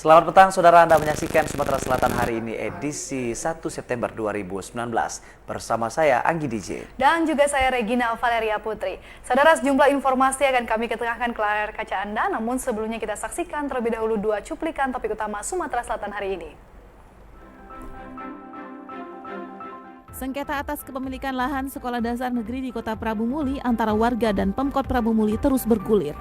Selamat petang saudara, Anda menyaksikan Sumatera Selatan hari ini edisi 1 September 2019 bersama saya Anggi DJ. Dan juga saya Regina Valeria Putri. Saudara, sejumlah informasi akan kami ketengahkan ke layar kaca Anda, namun sebelumnya kita saksikan terlebih dahulu dua cuplikan topik utama Sumatera Selatan hari ini. Sengketa atas kepemilikan lahan sekolah dasar negeri di Kota Prabu Muli antara warga dan Pemkot Prabu Muli terus bergulir.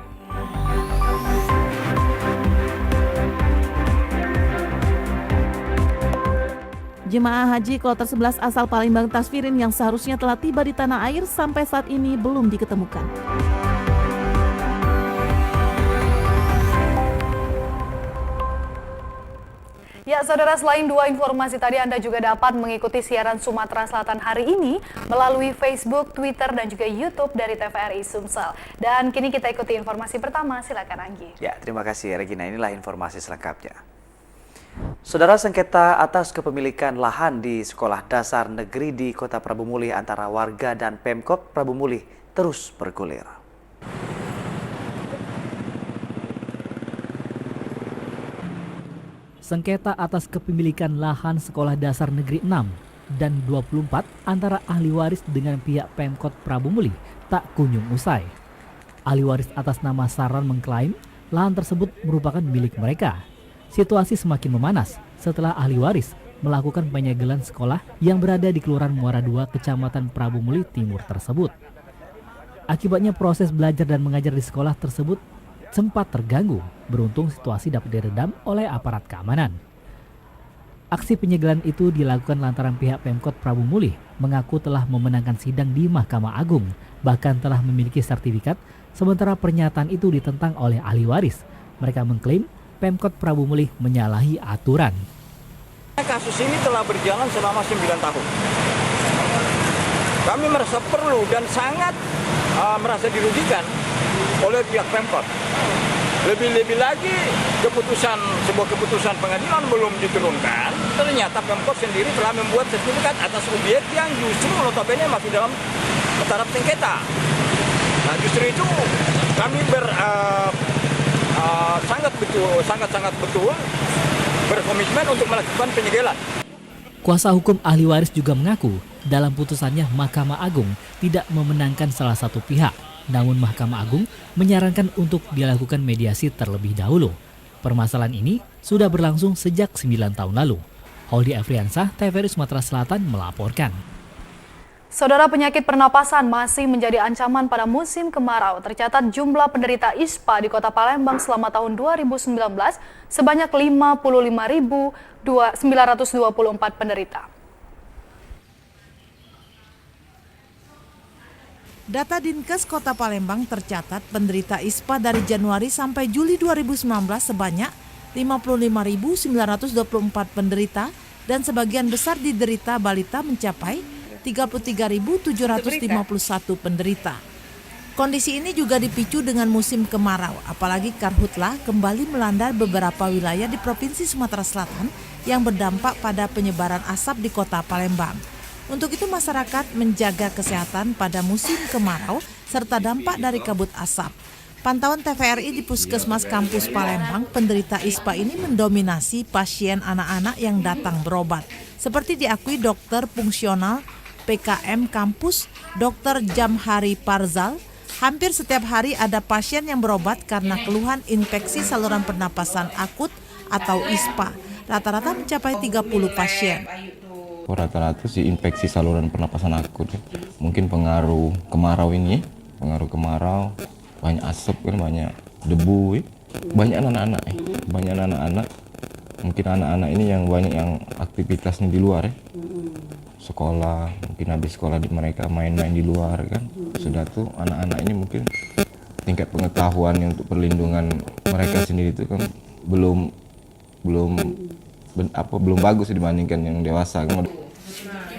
Jemaah haji kloter 11 asal Palembang Tasfirin yang seharusnya telah tiba di tanah air sampai saat ini belum diketemukan. Ya, saudara, selain dua informasi tadi, Anda juga dapat mengikuti siaran Sumatera Selatan hari ini melalui Facebook, Twitter, dan juga YouTube dari TVRI Sumsel. Dan kini kita ikuti informasi pertama, silakan Anggi. Ya, terima kasih Regina, inilah informasi selengkapnya. Saudara, sengketa atas kepemilikan lahan di sekolah dasar negeri di Kota Prabu Muli antara warga dan Pemkot Prabu Muli terus bergulir. Sengketa atas kepemilikan lahan sekolah dasar negeri 6 dan 24 antara ahli waris dengan pihak Pemkot Prabu Muli tak kunjung usai. Ahli waris atas nama Saran mengklaim lahan tersebut merupakan milik mereka. Situasi semakin memanas setelah ahli waris melakukan penyegelan sekolah yang berada di Kelurahan Muara II, Kecamatan Prabu Muli Timur tersebut. Akibatnya proses belajar dan mengajar di sekolah tersebut sempat terganggu. Beruntung situasi dapat diredam oleh aparat keamanan. Aksi penyegelan itu dilakukan lantaran pihak Pemkot Prabu Muli mengaku telah memenangkan sidang di Mahkamah Agung, bahkan telah memiliki sertifikat, sementara pernyataan itu ditentang oleh ahli waris. Mereka mengklaim Pemkot Prabu Muli menyalahi aturan. Kasus ini telah berjalan selama 9 tahun. Kami merasa perlu dan sangat merasa dirugikan oleh pihak Pemkot. Lebih-lebih lagi sebuah keputusan pengadilan belum diturunkan. Ternyata Pemkot sendiri telah membuat sertifikat atas objek yang justru notabene masih dalam taraf sengketa. Nah, justru itu kami sangat betul berkomitmen untuk melakukan penyegelan. Kuasa hukum ahli waris juga mengaku dalam putusannya Mahkamah Agung tidak memenangkan salah satu pihak. Namun Mahkamah Agung menyarankan untuk dilakukan mediasi terlebih dahulu. Permasalahan ini sudah berlangsung sejak 9 tahun lalu. Holdi Afriansah, TVRI Sumatera Selatan melaporkan. Saudara, penyakit pernapasan masih menjadi ancaman pada musim kemarau. Tercatat jumlah penderita ISPA di Kota Palembang selama tahun 2019 sebanyak 55.924 penderita. Data Dinkes Kota Palembang tercatat penderita ISPA dari Januari sampai Juli 2019 sebanyak 55.924 penderita dan sebagian besar diderita balita mencapai 33.751 penderita. Kondisi ini juga dipicu dengan musim kemarau, apalagi karhutlah kembali melanda beberapa wilayah di Provinsi Sumatera Selatan yang berdampak pada penyebaran asap di Kota Palembang. Untuk itu masyarakat menjaga kesehatan pada musim kemarau serta dampak dari kabut asap. Pantauan TVRI di Puskesmas Kampus Palembang, penderita ISPA ini mendominasi pasien anak-anak yang datang berobat. Seperti diakui dokter fungsional PKM Kampus, Dr. Jamhari Parzal, hampir setiap hari ada pasien yang berobat karena keluhan infeksi saluran pernapasan akut atau ISPA. Rata-rata mencapai 30 pasien. Rata-rata sih infeksi saluran pernapasan akut. Mungkin pengaruh kemarau ini, banyak asap kan, banyak debu, banyak anak-anak. Mungkin anak-anak ini yang banyak yang aktivitasnya di luar sekolah, mungkin habis sekolah mereka main-main di luar kan. Sudah tuh anak-anak ini mungkin tingkat pengetahuan untuk perlindungan mereka sendiri itu kan belum bagus dibandingkan yang dewasa.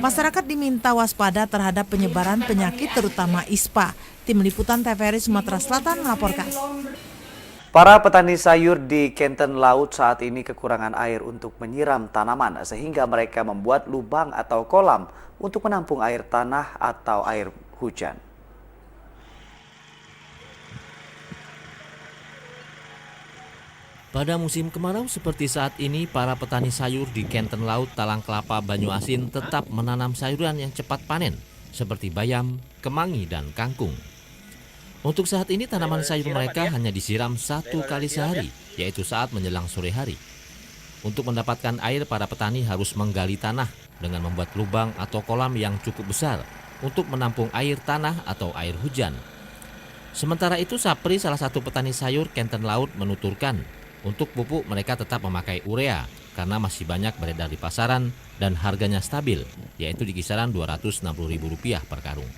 Masyarakat diminta waspada terhadap penyebaran penyakit terutama ISPA. Tim Liputan TVRI Sumatera Selatan melaporkan. Para petani sayur di Kenten Laut saat ini kekurangan air untuk menyiram tanaman sehingga mereka membuat lubang atau kolam untuk menampung air tanah atau air hujan. Pada musim kemarau seperti saat ini, para petani sayur di Kenten Laut, Talang Kelapa, Banyuasin tetap menanam sayuran yang cepat panen, seperti bayam, kemangi, dan kangkung. Untuk saat ini, tanaman sayur mereka hanya disiram 1 kali sehari, yaitu saat menjelang sore hari. Untuk mendapatkan air, para petani harus menggali tanah dengan membuat lubang atau kolam yang cukup besar untuk menampung air tanah atau air hujan. Sementara itu, Sapri, salah satu petani sayur Kenten Laut, menuturkan untuk pupuk mereka tetap memakai urea karena masih banyak beredar di pasaran dan harganya stabil, yaitu di kisaran Rp260.000 per karung.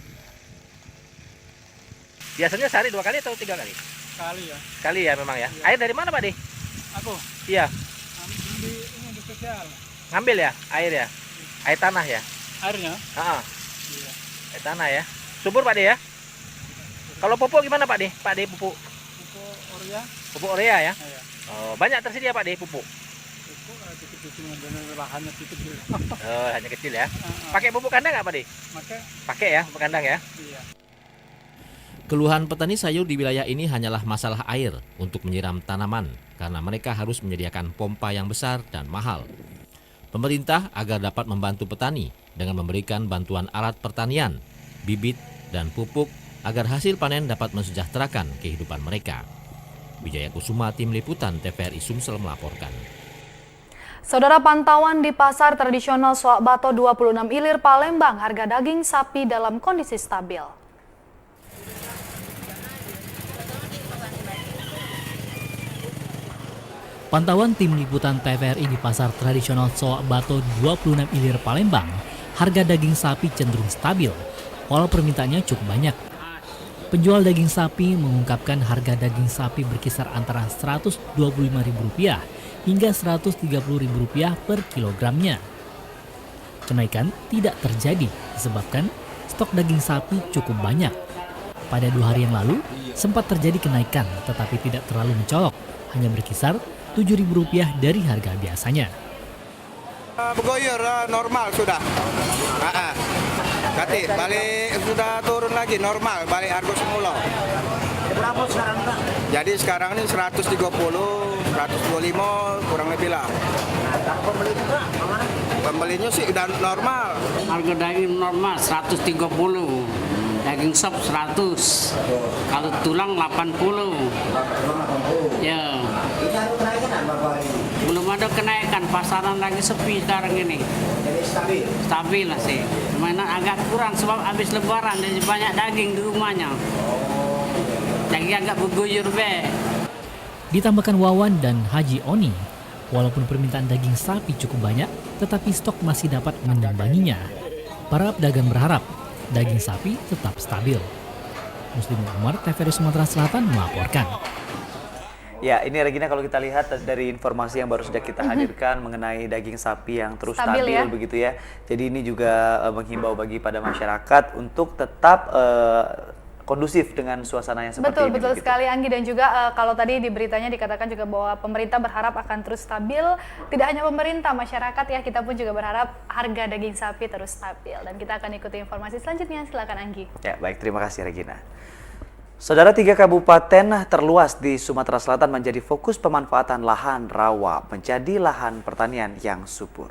Biasanya sehari 2 kali atau 3 kali? Kali ya. Sekali ya memang ya. Air dari mana Pak De? Aku Iya. di spesial. Ngambil ya air ya? Air tanah ya? Airnya? Iya. Air tanah ya. Subur Pak De ya? Kalau pupuk gimana Pak De? Pak De pupuk? Pupuk urea. Pupuk urea ya? Iya. Oh, banyak tersedia Pak De pupuk? Pupuk kecil-kecil dengan lahannya kecil. Oh, hanya kecil ya. Pakai pupuk kandang nggak Pak De? Pakai ya, pupuk kandang ya? Iya. Keluhan petani sayur di wilayah ini hanyalah masalah air untuk menyiram tanaman karena mereka harus menyediakan pompa yang besar dan mahal. Pemerintah agar dapat membantu petani dengan memberikan bantuan alat pertanian, bibit, dan pupuk agar hasil panen dapat mensejahterakan kehidupan mereka. Wijaya Kusuma, Tim Liputan TVRI Sumsel melaporkan. Saudara, pantauan di pasar tradisional Soak Bato 26 Ilir Palembang, harga daging sapi dalam kondisi stabil. Pantauan Tim Liputan TVRI di pasar tradisional Soak Bato 26 Ilir Palembang, harga daging sapi cenderung stabil, walau permintaannya cukup banyak. Penjual daging sapi mengungkapkan harga daging sapi berkisar antara Rp125.000 hingga Rp130.000 per kilogramnya. Kenaikan tidak terjadi disebabkan stok daging sapi cukup banyak. Pada 2 hari yang lalu sempat terjadi kenaikan tetapi tidak terlalu mencolok, hanya berkisar Rp7.000 dari harga biasanya. Bergoyor normal sudah. Ganti, balik sudah turun lagi normal, balik harga semula. Berapa sekarang Pak? Jadi sekarang ini 130, 125 kurang lebih lah. Pembeli juga mana? Pembelinya sih udah normal. Harga daging normal 130, daging sop 100, kalau tulang 80. Ya. Belum ada kenaikan, pasaran lagi sepi sekarang ini. Jadi stabil? Stabil lah sih. Mainan agak kurang sebab habis lebaran jadi banyak daging di rumahnya. Daging agak berguyur be. Ditambahkan Wawan dan Haji Oni, walaupun permintaan daging sapi cukup banyak, tetapi stok masih dapat mendambanginya. Para pedagang berharap daging sapi tetap stabil. Muslim Umar, TVRI Sumatera Selatan melaporkan. Ya, ini Regina, kalau kita lihat dari informasi yang baru saja kita hadirkan mengenai daging sapi yang terus stabil ya, begitu ya. Jadi ini juga menghimbau bagi pada masyarakat untuk tetap kondusif dengan suasana yang seperti ini. Betul sekali Anggi, dan juga kalau tadi di beritanya dikatakan juga bahwa pemerintah berharap akan terus stabil. Tidak hanya pemerintah, masyarakat ya, kita pun juga berharap harga daging sapi terus stabil. Dan kita akan ikuti informasi selanjutnya, silakan Anggi. Ya, baik, terima kasih Regina. Saudara, 3 kabupaten terluas di Sumatera Selatan menjadi fokus pemanfaatan lahan rawa menjadi lahan pertanian yang subur.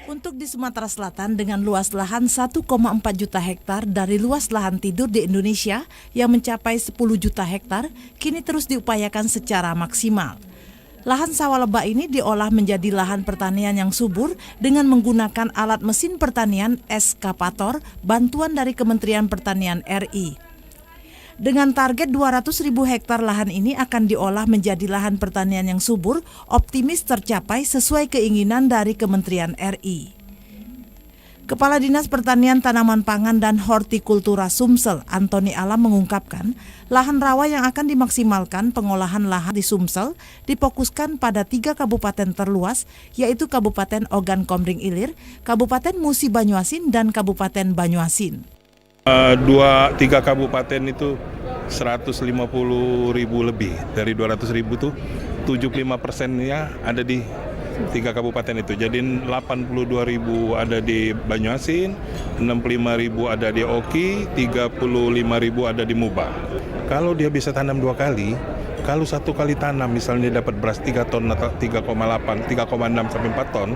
Untuk di Sumatera Selatan dengan luas lahan 1,4 juta hektar dari luas lahan tidur di Indonesia yang mencapai 10 juta hektar, kini terus diupayakan secara maksimal. Lahan sawah lebah ini diolah menjadi lahan pertanian yang subur dengan menggunakan alat mesin pertanian eskavator bantuan dari Kementerian Pertanian RI. Dengan target 200.000 hektar lahan ini akan diolah menjadi lahan pertanian yang subur, optimis tercapai sesuai keinginan dari Kementerian RI. Kepala Dinas Pertanian Tanaman Pangan dan Hortikultura Sumsel, Antoni Alam mengungkapkan, lahan rawa yang akan dimaksimalkan pengolahan lahan di Sumsel difokuskan pada 3 kabupaten terluas, yaitu Kabupaten Ogan Komering Ilir, Kabupaten Musi Banyuasin, dan Kabupaten Banyuasin. 2-3 kabupaten itu 150.000 lebih, dari 200.000 tuh 75%-nya ada di 3 kabupaten itu. Jadi 82.000 ada di Banyuasin, 65.000 ada di Oki, 35.000 ada di Muba. Kalau dia bisa tanam 2 kali, kalau 1 kali tanam misalnya dia dapat beras 3 ton atau 3,8, 3,6 sampai 4 ton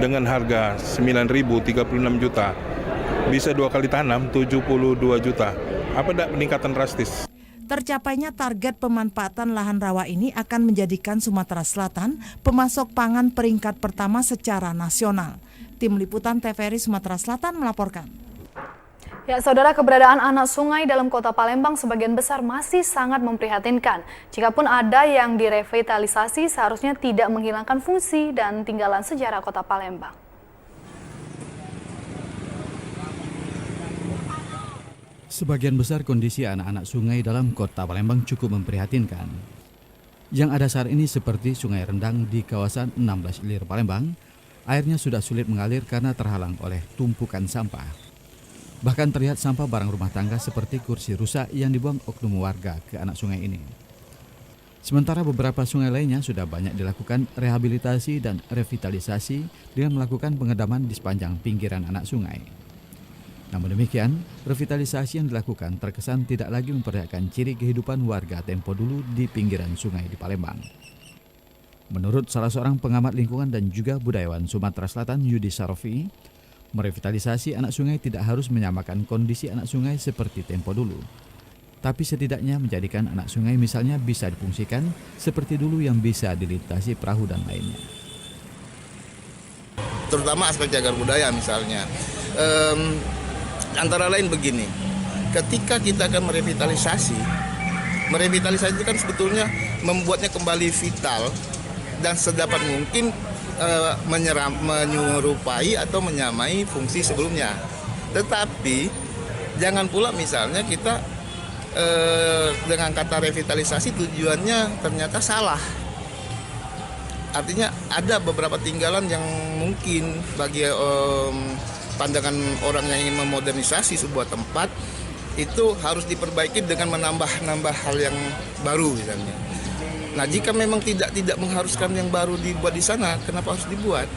dengan harga 9.000, 36 juta. Bisa 2 kali tanam 72 juta. Apa ada peningkatan drastis? Tercapainya target pemanfaatan lahan rawa ini akan menjadikan Sumatera Selatan pemasok pangan peringkat pertama secara nasional. Tim Liputan TVRI Sumatera Selatan melaporkan. Ya, saudara, keberadaan anak sungai dalam kota Palembang sebagian besar masih sangat memprihatinkan. Jikapun ada yang direvitalisasi, seharusnya tidak menghilangkan fungsi dan tinggalan sejarah kota Palembang. Sebagian besar kondisi anak-anak sungai dalam kota Palembang cukup memprihatinkan. Yang ada saat ini seperti Sungai Rendang di kawasan 16 Ilir Palembang, airnya sudah sulit mengalir karena terhalang oleh tumpukan sampah. Bahkan terlihat sampah barang rumah tangga seperti kursi rusak yang dibuang oknum warga ke anak sungai ini. Sementara beberapa sungai lainnya sudah banyak dilakukan rehabilitasi dan revitalisasi dengan melakukan pengedaman di sepanjang pinggiran anak sungai. Namun demikian, revitalisasi yang dilakukan terkesan tidak lagi memperlihatkan ciri kehidupan warga tempo dulu di pinggiran sungai di Palembang. Menurut salah seorang pengamat lingkungan dan juga budayawan Sumatera Selatan, Yudi Sarofi, merevitalisasi anak sungai tidak harus menyamakan kondisi anak sungai seperti tempo dulu. Tapi setidaknya menjadikan anak sungai misalnya bisa difungsikan seperti dulu yang bisa dilintasi perahu dan lainnya. Terutama aspek cagar budaya misalnya. Antara lain begini, ketika kita akan merevitalisasi itu kan sebetulnya membuatnya kembali vital dan sedapat mungkin menyerupai atau menyamai fungsi sebelumnya. Tetapi jangan pula misalnya kita dengan kata revitalisasi tujuannya ternyata salah. Artinya ada beberapa tinggalan yang mungkin bagi pandangan orang yang ingin memodernisasi sebuah tempat itu harus diperbaiki dengan menambah hal yang baru misalnya. Nah, jika memang tidak mengharuskan yang baru dibuat di sana, kenapa harus dibuat?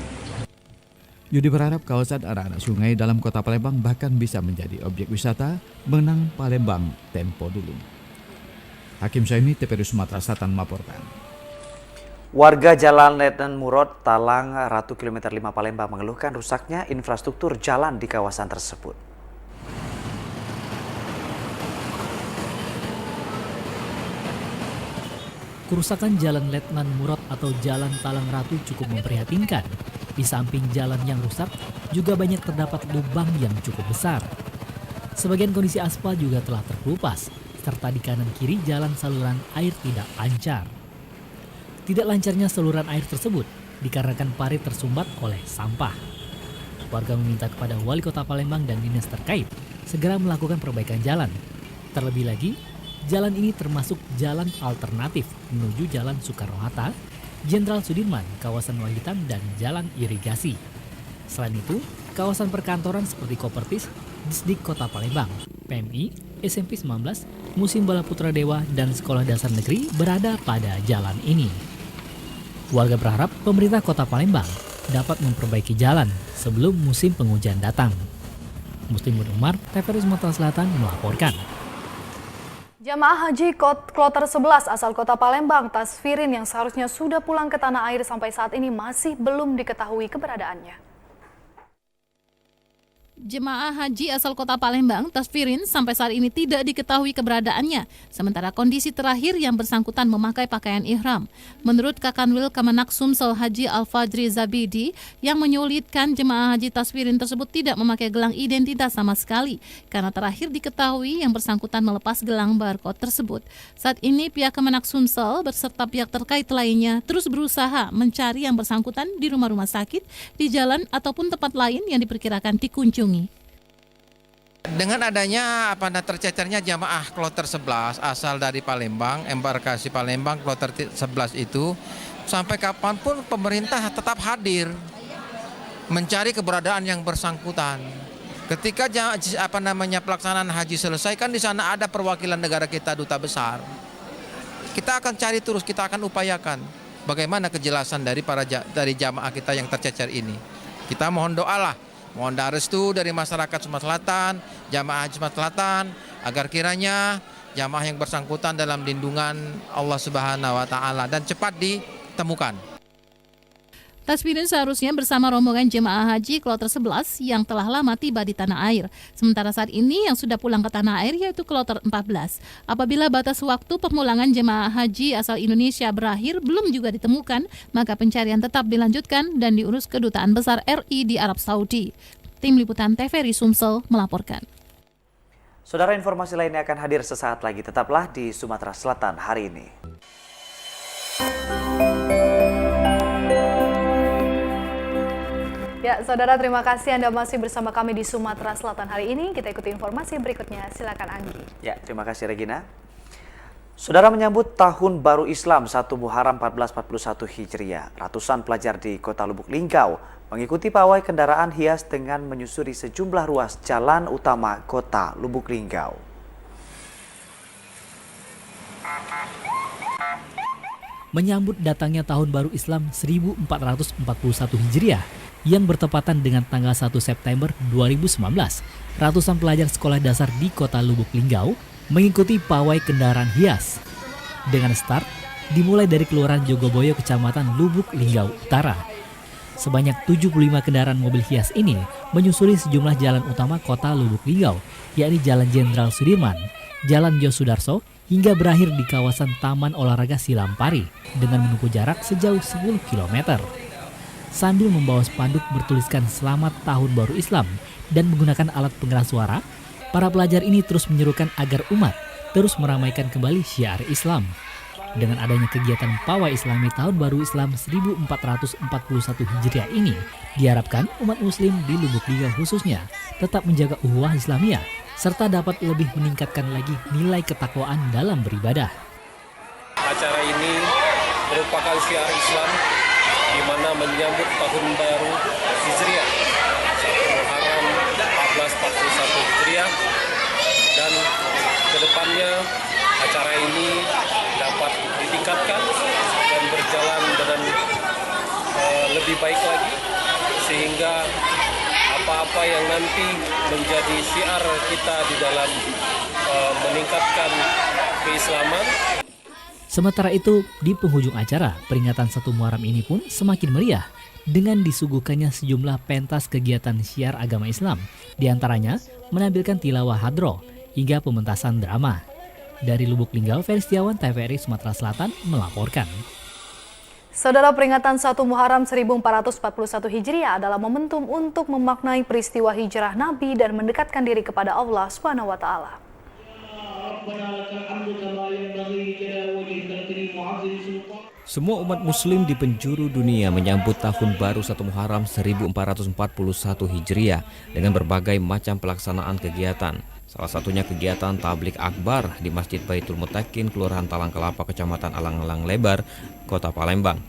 Yudi berharap kawasan anak-anak sungai dalam kota Palembang bahkan bisa menjadi objek wisata mengenang Palembang tempo dulu. Hakim Saimi, TVRI Sumatera Selatan melaporkan. Warga Jalan Letnan Murad, Talang, Ratu Kilometer 5 Palembang mengeluhkan rusaknya infrastruktur jalan di kawasan tersebut. Kerusakan Jalan Letnan Murad atau Jalan Talang Ratu cukup memprihatinkan. Di samping jalan yang rusak, juga banyak terdapat lubang yang cukup besar. Sebagian kondisi aspal juga telah terkelupas, serta di kanan kiri jalan saluran air tidak lancar. Tidak lancarnya saluran air tersebut dikarenakan parit tersumbat oleh sampah. Warga meminta kepada Wali Kota Palembang dan dinas terkait segera melakukan perbaikan jalan. Terlebih lagi, jalan ini termasuk jalan alternatif menuju Jalan Soekarno-Hatta, Jenderal Sudirman, kawasan Wahitam, dan jalan irigasi. Selain itu, kawasan perkantoran seperti Kopertis, Disdik Kota Palembang, PMI, SMP 19, Musim Bala Putra Dewa, dan Sekolah Dasar Negeri berada pada jalan ini. Warga berharap pemerintah Kota Palembang dapat memperbaiki jalan sebelum musim penghujan datang. Muslim Umar, TVRI Sumatera Selatan melaporkan. Jamaah haji kloter 11 asal Kota Palembang, Tasfirin, yang seharusnya sudah pulang ke tanah air sampai saat ini masih belum diketahui keberadaannya. Jemaah haji asal Kota Palembang, Tasfirin, sampai saat ini tidak diketahui keberadaannya. Sementara kondisi terakhir yang bersangkutan memakai pakaian ihram. Menurut Kakanwil Kemenak Sumsel Haji Al-Fajri Zabidi, yang menyulitkan jemaah haji Tasfirin tersebut tidak memakai gelang identitas sama sekali. Karena terakhir diketahui yang bersangkutan melepas gelang barcode tersebut. Saat ini pihak Kemenak Sumsel beserta pihak terkait lainnya terus berusaha mencari yang bersangkutan di rumah-rumah sakit, di jalan ataupun tempat lain yang diperkirakan dikunjungi. Dengan adanya tercecernya jamaah kloter 11 asal dari Palembang, embarkasi Palembang kloter 11 itu, sampai kapanpun pemerintah tetap hadir mencari keberadaan yang bersangkutan. Ketika pelaksanaan haji selesai, kan di sana ada perwakilan negara kita, duta besar. Kita akan cari terus, kita akan upayakan bagaimana kejelasan dari jamaah kita yang tercecer ini. Kita mohon doalah, mohon restu dari masyarakat Sumatera Selatan, jamaah haji Sumatera Selatan, agar kiranya jamaah yang bersangkutan dalam lindungan Allah Subhanahu wa taala dan cepat ditemukan. Tasfirin seharusnya bersama rombongan jemaah haji kloter 11 yang telah lama tiba di tanah air. Sementara saat ini yang sudah pulang ke tanah air yaitu kloter 14. Apabila batas waktu pemulangan jemaah haji asal Indonesia berakhir belum juga ditemukan, maka pencarian tetap dilanjutkan dan diurus Kedutaan Besar RI di Arab Saudi. Tim Liputan TVRI Sumsel melaporkan. Saudara, informasi lainnya akan hadir sesaat lagi. Tetaplah di Sumatera Selatan hari ini. Ya, saudara, terima kasih Anda masih bersama kami di Sumatera Selatan hari ini. Kita ikuti informasi berikutnya. Silakan Anggi. Ya, terima kasih Regina. Saudara, menyambut Tahun Baru Islam 1 Muharram 1441 Hijriah, ratusan pelajar di Kota Lubuk Linggau mengikuti pawai kendaraan hias dengan menyusuri sejumlah ruas jalan utama Kota Lubuk Linggau. Menyambut datangnya Tahun Baru Islam 1441 Hijriah yang bertepatan dengan tanggal 1 September 2019, ratusan pelajar sekolah dasar di Kota Lubuk Linggau mengikuti pawai kendaraan hias. Dengan start dimulai dari Kelurahan Jogoboyo, Kecamatan Lubuk Linggau Utara. Sebanyak 75 kendaraan mobil hias ini menyusuri sejumlah jalan utama Kota Lubuk Linggau, yakni Jalan Jenderal Sudirman, Jalan Yosudarso, hingga berakhir di kawasan Taman Olahraga Silampari dengan menempuh jarak sejauh 10 km. Sambil membawa spanduk bertuliskan Selamat Tahun Baru Islam dan menggunakan alat pengeras suara, para pelajar ini terus menyerukan agar umat terus meramaikan kembali syiar Islam. Dengan adanya kegiatan pawai Islami Tahun Baru Islam 1441 Hijriah ini, diharapkan umat muslim di Lubuk Linggau khususnya tetap menjaga ukhuwah Islamiyah serta dapat lebih meningkatkan lagi nilai ketakwaan dalam beribadah. Acara ini merupakan syiar Islam di mana menyambut Tahun Baru Hijriah 1 Muharram 1441 Hijriah, dan kedepannya acara ini dapat ditingkatkan dan berjalan dengan lebih baik lagi, sehingga apa-apa yang nanti menjadi syiar kita di dalam meningkatkan keislaman. Sementara itu, di penghujung acara, peringatan 1 Muharram ini pun semakin meriah dengan disuguhkannya sejumlah pentas kegiatan syiar agama Islam, diantaranya menampilkan tilawah hadroh hingga pementasan drama. Dari Lubuk Linggau, Ferry Setiawan, TVRI Sumatera Selatan melaporkan. Saudara, peringatan 1 Muharram 1441 Hijriah adalah momentum untuk memaknai peristiwa hijrah Nabi dan mendekatkan diri kepada Allah Subhanahu wa taala. Semua umat muslim di penjuru dunia menyambut Tahun Baru 1 Muharram 1441 Hijriah dengan berbagai macam pelaksanaan kegiatan. Salah satunya kegiatan Tablik Akbar di Masjid Baitul Mutakin, Kelurahan Talang Kelapa, Kecamatan Alang-Alang Lebar, Kota Palembang.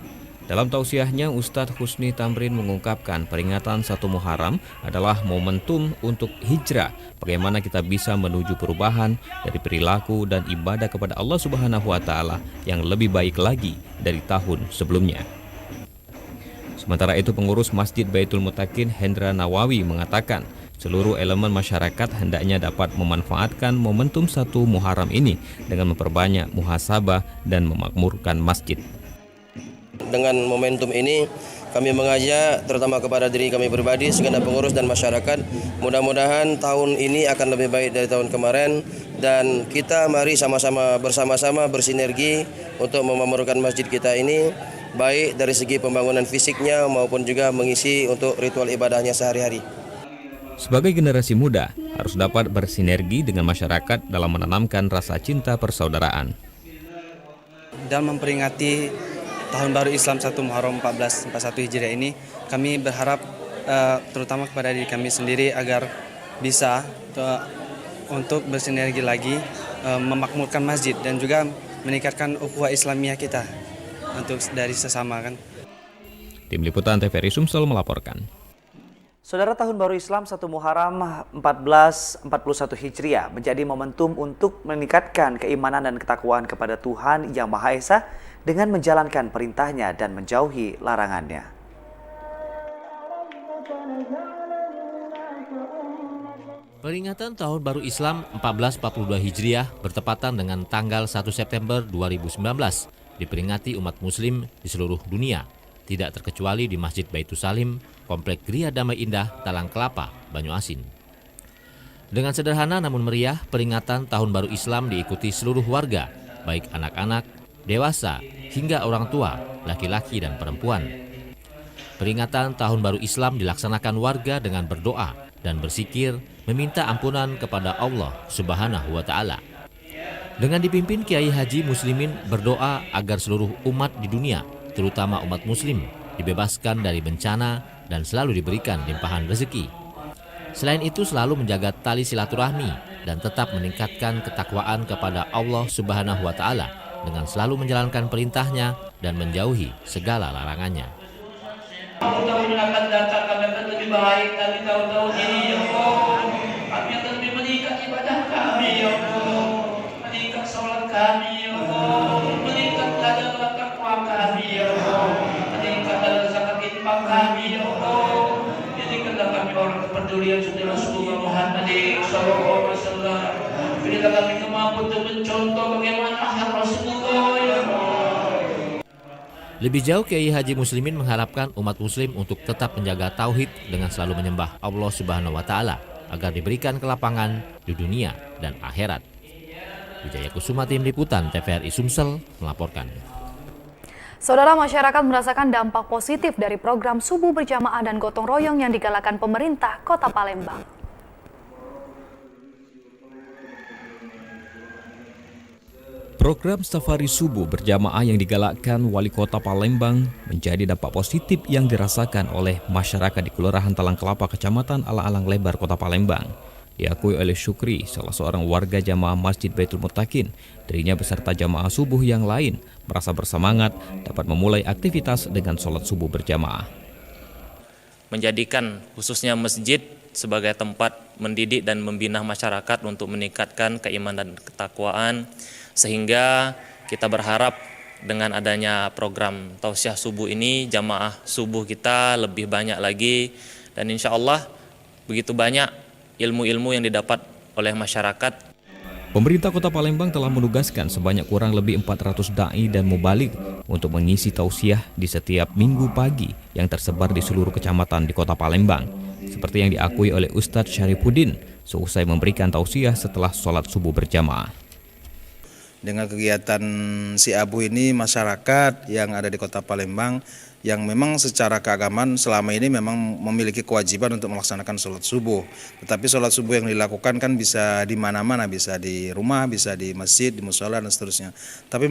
Dalam tausiahnya, Ustadz Husni Tamrin mengungkapkan peringatan 1 Muharram adalah momentum untuk hijrah, bagaimana kita bisa menuju perubahan dari perilaku dan ibadah kepada Allah Subhanahu wa taala yang lebih baik lagi dari tahun sebelumnya. Sementara itu, pengurus Masjid Baitul Mutakin Hendra Nawawi mengatakan seluruh elemen masyarakat hendaknya dapat memanfaatkan momentum 1 Muharram ini dengan memperbanyak muhasabah dan memakmurkan masjid. Dengan momentum ini kami mengajak terutama kepada diri kami pribadi, segenap pengurus dan masyarakat, mudah-mudahan tahun ini akan lebih baik dari tahun kemarin, dan kita mari sama-sama bersama-sama bersinergi untuk memakmurkan masjid kita ini, baik dari segi pembangunan fisiknya maupun juga mengisi untuk ritual ibadahnya sehari-hari. Sebagai generasi muda, harus dapat bersinergi dengan masyarakat dalam menanamkan rasa cinta persaudaraan. Dalam memperingati Tahun Baru Islam 1 Muharram 1441 Hijriah ini, kami berharap terutama kepada diri kami sendiri agar bisa untuk bersinergi lagi, memakmurkan masjid dan juga meningkatkan ukhuwah Islamiyah kita untuk dari sesama kan. Tim Liputan TVRI Sumsel melaporkan. Saudara, Tahun Baru Islam 1 Muharram 1441 Hijriah menjadi momentum untuk meningkatkan keimanan dan ketakwaan kepada Tuhan Yang Maha Esa dengan menjalankan perintahnya dan menjauhi larangannya. Peringatan Tahun Baru Islam 1442 Hijriah bertepatan dengan tanggal 1 September 2019 diperingati umat muslim di seluruh dunia, tidak terkecuali di Masjid Baitus Salim, Komplek Gria Damai Indah, Talang Kelapa, Banyuasin. Dengan sederhana namun meriah, peringatan Tahun Baru Islam diikuti seluruh warga, baik anak-anak, dewasa, hingga orang tua, laki-laki dan perempuan. Peringatan Tahun Baru Islam dilaksanakan warga dengan berdoa dan bersikir meminta ampunan kepada Allah Subhanahu wa Ta'ala. Dengan dipimpin Kiai Haji Muslimin berdoa agar seluruh umat di dunia, terutama umat muslim, dibebaskan dari bencana dan selalu diberikan limpahan rezeki. Selain itu selalu menjaga tali silaturahmi dan tetap meningkatkan ketakwaan kepada Allah Subhanahu wa Ta'ala dengan selalu menjalankan perintahnya dan menjauhi segala larangannya. Tahun yang akan datang kami akan lebih baik dari tahun-tahun ini, ya Allah. Kami akan lebih meningkat ibadah kami, ya Allah. Meningkat sholat kami, ya Allah. Meningkat dalam takwa kami, ya Allah. Meningkat dalam zakat infak kami, ya Allah. Jadikanlah kami orang kepedulian sunnah Rasulullah Muhammad sallallahu alaihi wasallam. Berikan kami kemampuan untuk mencontoh bagaimana akhlak Rasulullah, ya Allah. Lebih jauh, Kiai Haji Muslimin mengharapkan umat muslim untuk tetap menjaga tauhid dengan selalu menyembah Allah Subhanahu wa Ta'ala agar diberikan kelapangan di dunia dan akhirat. Wijaya Kusuma, Tim Liputan TVRI Sumsel melaporkan. Saudara, masyarakat merasakan dampak positif dari program subuh berjamaah dan gotong royong yang digalakkan pemerintah Kota Palembang. Program safari subuh berjamaah yang digalakkan Wali Kota Palembang menjadi dampak positif yang dirasakan oleh masyarakat di Kelurahan Talang Kelapa, Kecamatan Alang-Alang Lebar, Kota Palembang. Diakui oleh Syukri, salah seorang warga jamaah Masjid Baitul Muttaqin, dirinya beserta jamaah subuh yang lain merasa bersemangat dapat memulai aktivitas dengan sholat subuh berjamaah. Menjadikan khususnya masjid sebagai tempat mendidik dan membina masyarakat untuk meningkatkan keimanan dan ketakwaan, sehingga kita berharap dengan adanya program tausiah subuh ini, jamaah subuh kita lebih banyak lagi, dan insya Allah begitu banyak ilmu-ilmu yang didapat oleh masyarakat. Pemerintah Kota Palembang telah menugaskan sebanyak kurang lebih 400 da'i dan mubaligh untuk mengisi tausiah di setiap minggu pagi yang tersebar di seluruh kecamatan di Kota Palembang, seperti yang diakui oleh Ustadz Syarifuddin seusai memberikan tausiah setelah sholat subuh berjamaah. Dengan kegiatan si Abu ini, masyarakat yang ada di Kota Palembang yang memang secara keagamaan selama ini memang memiliki kewajiban untuk melaksanakan sholat subuh. Tetapi sholat subuh yang dilakukan kan bisa di mana-mana, bisa di rumah, bisa di masjid, di mushola dan seterusnya. Tapi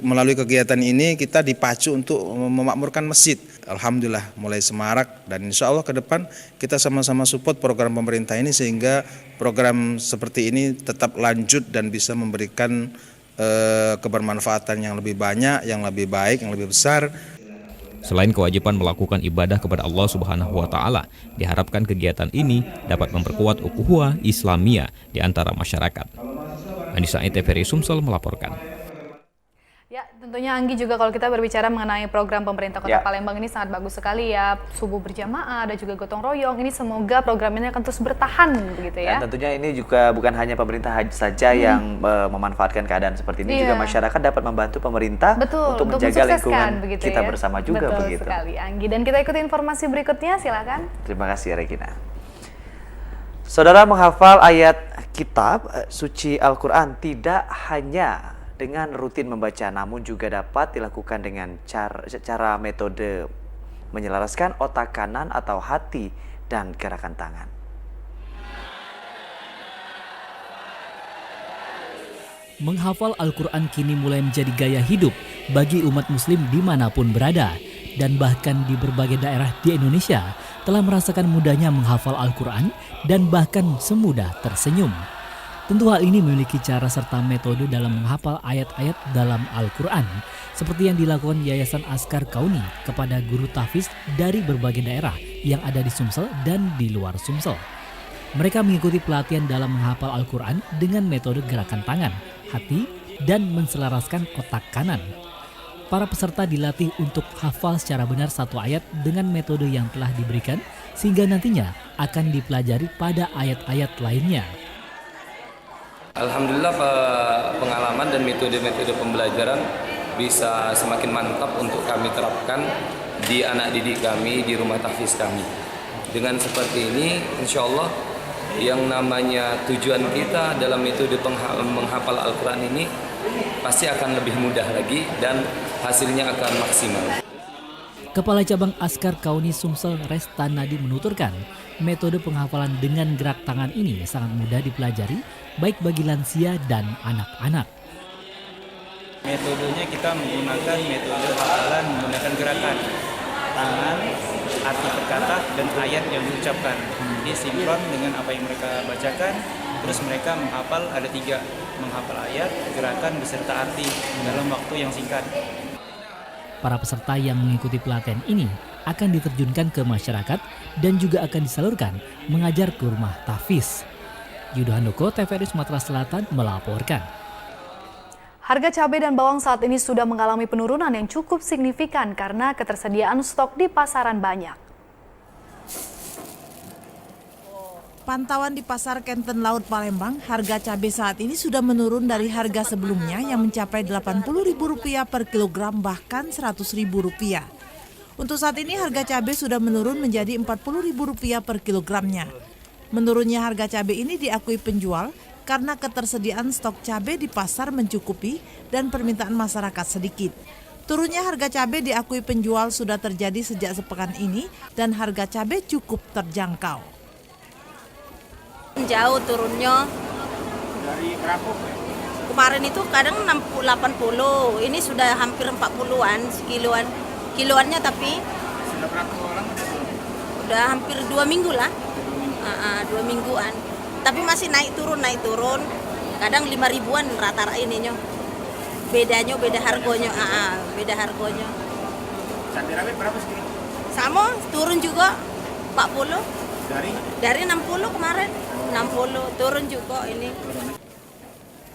melalui kegiatan ini kita dipacu untuk memakmurkan masjid. Alhamdulillah mulai semarak, dan insya Allah ke depan kita sama-sama support program pemerintah ini sehingga program seperti ini tetap lanjut dan bisa memberikan kebermanfaatan yang lebih banyak, yang lebih baik, yang lebih besar. Selain kewajiban melakukan ibadah kepada Allah Subhanahu wa Ta'ala, diharapkan kegiatan ini dapat memperkuat ukhuwah Islamiyah di antara masyarakat. Anissa TVRI Sumsel melaporkan. Ya, tentunya Anggi juga kalau kita berbicara mengenai program pemerintah Kota Palembang ini sangat bagus sekali ya, subuh berjamaah dan juga gotong royong. Ini semoga program ini akan terus bertahan begitu ya. Dan tentunya ini juga bukan hanya pemerintah saja yang memanfaatkan keadaan seperti ini, juga masyarakat dapat membantu pemerintah untuk menjaga lingkungan kita bersama juga. Betul begitu sekali Anggi. Dan kita ikuti informasi berikutnya, silakan. Terima kasih Regina. Saudara, menghafal ayat kitab suci Al-Quran tidak hanya dengan rutin membaca, namun juga dapat dilakukan dengan cara metode menyelaraskan otak kanan atau hati dan gerakan tangan. Menghafal Al-Quran kini mulai menjadi gaya hidup bagi umat muslim dimanapun berada, dan bahkan di berbagai daerah di Indonesia telah merasakan mudahnya menghafal Al-Quran dan bahkan semudah tersenyum. Tentu hal ini memiliki cara serta metode dalam menghafal ayat-ayat dalam Al-Quran, seperti yang dilakukan Yayasan Askar Kauni kepada guru tahfiz dari berbagai daerah yang ada di Sumsel dan di luar Sumsel. Mereka mengikuti pelatihan dalam menghafal Al-Quran dengan metode gerakan tangan, hati, dan menselaraskan otak kanan. Para peserta dilatih untuk hafal secara benar satu ayat dengan metode yang telah diberikan, sehingga nantinya akan dipelajari pada ayat-ayat lainnya. Alhamdulillah pengalaman dan metode-metode pembelajaran bisa semakin mantap untuk kami terapkan di anak didik kami, di rumah tahfiz kami. Dengan seperti ini, insya Allah yang namanya tujuan kita dalam metode menghafal Al-Quran ini pasti akan lebih mudah lagi dan hasilnya akan maksimal. Kepala Cabang Askar Kauni Sumsel Restanadi menuturkan, metode penghafalan dengan gerak tangan ini sangat mudah dipelajari baik bagi lansia dan anak-anak. Metodenya kita menggunakan metode hafalan menggunakan gerakan tangan, arti berkata, dan ayat yang diucapkan. Jadi sinkron dengan apa yang mereka bacakan, terus mereka menghafal ada 3, menghafal ayat, gerakan, beserta arti dalam waktu yang singkat. Para peserta yang mengikuti pelatihan ini akan diterjunkan ke masyarakat dan juga akan disalurkan mengajar ke rumah tahfiz. Yudo Handoko, TVRI Sumatera Selatan melaporkan. Harga cabai dan bawang saat ini sudah mengalami penurunan yang cukup signifikan karena ketersediaan stok di pasaran banyak. Pantauan di Pasar Kenten Laut Palembang, harga cabai saat ini sudah menurun dari harga sebelumnya yang mencapai Rp80.000 per kilogram bahkan Rp100.000. Untuk saat ini harga cabai sudah menurun menjadi Rp40.000 per kilogramnya. Menurunnya harga cabai ini diakui penjual karena ketersediaan stok cabai di pasar mencukupi dan permintaan masyarakat sedikit. Turunnya harga cabai diakui penjual sudah terjadi sejak sepekan ini dan harga cabai cukup terjangkau. Jauh turunnya. Dari berapa? Kemarin itu kadang 60, 80, ini sudah hampir 40-an sekiloan. Kiloannya tapi Sudah berapa orang? udah hampir 2 minggu lah. 2 mingguan. Tapi masih naik turun. Kadang 5.000-an rata-rata ininya. Beda harganya. Beda harganya. Cabai rawit berapa sekilo? Sama, turun juga 40. Dari 60 kemarin. 60 turun juga ini.